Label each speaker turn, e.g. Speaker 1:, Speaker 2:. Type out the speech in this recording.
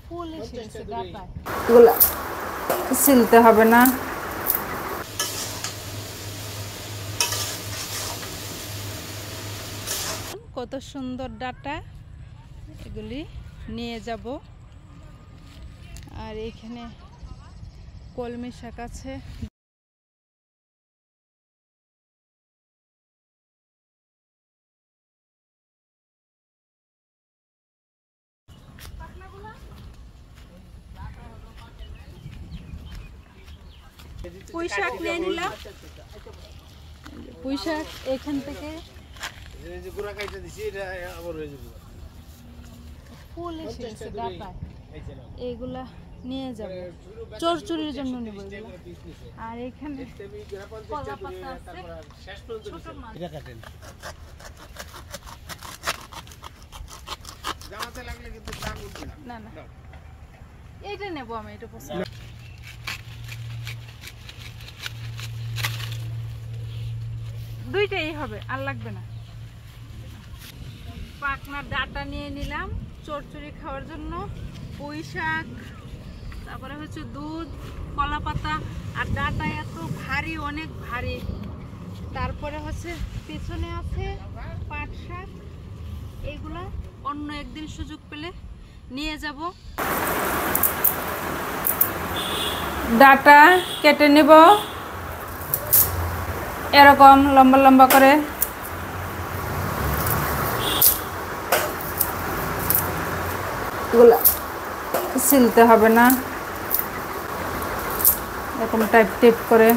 Speaker 1: এগুলা ছিলতে হবে না। কত সুন্দর ডাটা, এগুলি নিয়ে যাব। আর এখানে কলমি শাক আছে। পুঁই শাক নিয়ে নিলাম। পুঁই শাক এখান থেকে ফুল এসেছে ডাটা, এগুলা নিয়ে যাব, চচ্চড়ির জন্য নেব। আর এখানে কলা পাতা আছে, ছোট মাছ। না না, এইটা নেব আমি, এটা পছন্দ। দুইটাই হবে, আর লাগবে না। পাকনা ডাটা নিয়ে নিলাম চচ্চড়ি খাওয়ার জন্য। পুঁই শাক, তারপরে হচ্ছে দুধ, কলা পাতা। আর ডাটা এত ভারী, অনেক ভারী। তারপরে হচ্ছে পেছনে আছে পাট শাক। এগুলা অন্য একদিন সুযোগ পেলে নিয়ে যাব। ডাটা কেটে নিব এরকম লম্বা লম্বা করে। এগুলা ছিলতে হবে না, এরকম টাইপ করে।